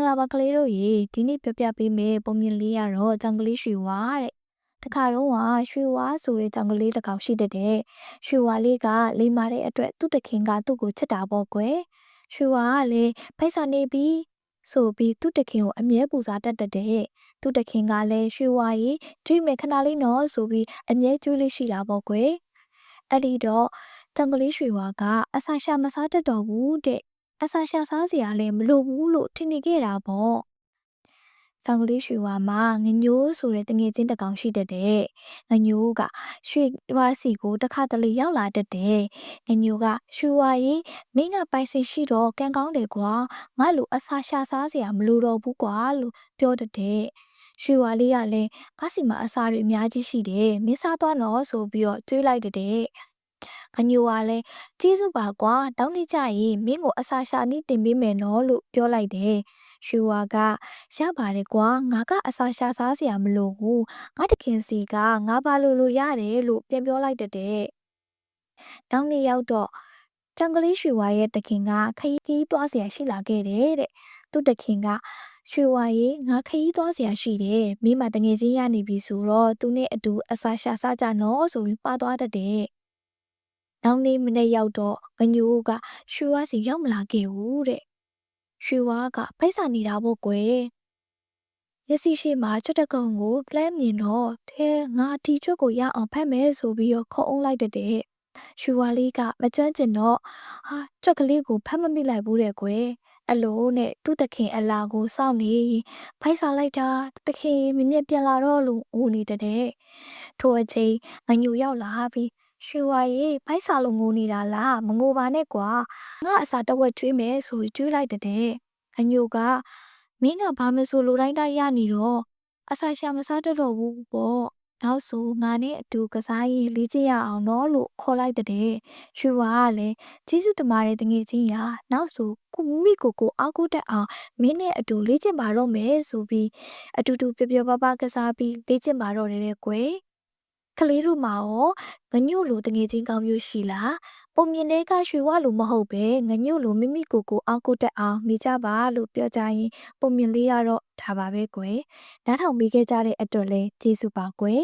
င်္ဂလာပါကလေးတို့ရေဒီနေ့ပြပြပေးမယ်ပုံမြင်လေးရတော့ကြောင်ကလေးရွှေဝါတဲ့တခါတော့ကရွှေဝါဆိုတဲ့ကြောင်ကလေးတစ်ကောင်ရှိတဲ့ရွှေဝါလေးကလိမ္မာတဲ့အတွက်သူ့တခင်ကသူ့ကိုချစ်တာပေါ့ကွယ်ရွှေဝါကလည်းဖိုက်စာနေပြီးဆိုပြီးသူ့တခင်ကိုအမြဲပူစားတတ်တဲ့သူ့တခင်ကလည်းရွှေဝါရေကြွေးမယ်ခဏလေးနော်ဆိုပြီးအမြဲကြွေးလေးရှိတာပေါ့ကွယ်အဲ့ဒီတော့ကြောင်ကလေးရွှေဝါကအစာရှာမစားတတ်တော့ဘူးတဲ့အစာရှာစားစရာလည်းမလိုဘူးလို့ထင်နေခဲ့တာပေါ့။တောင်ကလေးရွှေဝါမှာငညိုးဆိုတဲ့တငယ်ချင်းတစ်ကောင်ရှိတတ်တယ်။ငညိုးကရွှေဝါစီကိုတစ်ခါတလေရောက်လာတတ်တယ်။ငညိုးကရွှေဝါရီမင်းကပိုင်ရှင်ရှိတော့ကံကောင်းတယ်ကွာ။ငါလိုအစာရှာစားစရာမလိုတော့ဘူးကွာလို့ပြောတတ်တယ်။ရွှေဝါလေးကလည်းငါစီမှာအစာတွေအများကြီးရှိတယ်။မင်းစားသွားတော့ဆိုပြီးတော့တွေးလိုက်တတ်။ခညိုကလည်းကျေးဇူးပါကွာတောင်းနေကြရင်မင်းကိုအစာရှာနီးတင်ပေးမယ်နော်လို့ပြောလိုက်တယ်ရွှေဝါကရပါတယ်ကွာငါကအစာရှာစားစရာမလိုဘူးငါတခင်စီကငါဘာလို့ရတယ်လို့ပြန်ပြောလိုက်တဲ့နောက်နေ့ရောက်တော့တန်ကလေးရွှေဝါရဲ့တခင်ကခရီးသွားစရာရှိလာခဲ့တယ်တဲ့သူ့တခင်ကရွှေဝါရေငါခရီးသွားစရာရှိတယ်မိမတငယ်ချင်းရနေပြီဆိုတော့သူနဲ့အတူအစာရှာစားကြနော်ဆိုပြီးပါသွားတဲ့နောက်နေ့မနေ့ရောက်တော့ငညိုးကရွှေဝါစီရောက်မလာခဲ့ဘူးတဲ့ရွှေဝါကဖိတ်စာနေတာပေါ့ကွယ်မျက်စိရှိမှချွတ်တကုံကိုလှမ်းမြင်တော့ထဲငါဒီချွတ်ကိုရအောင်ဖတ်မယ်ဆိုပြီးတော့ခုံအောင်လိုက်တဲ့ရွှေဝါလေးကမကြမ်းကျင်တော့ဟာချွတ်ကလေးကိုဖတ်မမိလိုက်ဘူးတဲ့ကွယ်အလိုနဲ့သူ့တခင်အလာကိုစောင့်နေဖိုက်စာလိုက်တာတခင်မမြင်ပြန်လာတော့လို့ဦးနေတဲ့ထိုအချိန်ငညိုရောက်လာပြီးရွှေဝါရေဖိုက်စာလို့ငိုနေတာလားမငိုပါနဲ့ကွာငါအစာတဝက်ကျွေးမယ်ဆိုကျွေးလိုက်တဲ့အညိုကမင်းကဘာမဆိုလိုတိုင်းတိုင်းရနေတော့အစာရှာမစားတတ်တော့ဘူးပေါ့နောက်ဆိုငါနဲ့အတူကစားရင်လေ့ကျင့်ရအောင်နော်လို့ခေါ်လိုက်တဲ့ရွှေဝါကလည်းကျေးဇူးတင်ပါတယ်တငယ်ချင်းရာနောက်ဆိုကိုမိကိုအားကိုးတတ်အောင်မင်းနဲ့အတူလေ့ကျင့်ပါတော့မယ်ဆိုပြီးအတူတူပျော်ပျော်ပါပါကစားပြီးလေ့ကျင့်ပါတော့တယ်ကွယ်ကလေးတို့မှာရောငညို့လိုတငယ်ချင်းကောင်းမျိုးရှိလားပုံမြင်တဲ့ကရွှေဝလိုမဟုတ်ပဲငညို့လိုမိမိကိုအားကိုးတတ်အောင်နေကြပါလို့ပြောကြရင်ပုံမြင်လေးရတော့ဒါပါပဲကွယ်နားထောင်ပေးခဲ့ကြတဲ့အတွက်လည်းကျေးဇူးပါကွယ်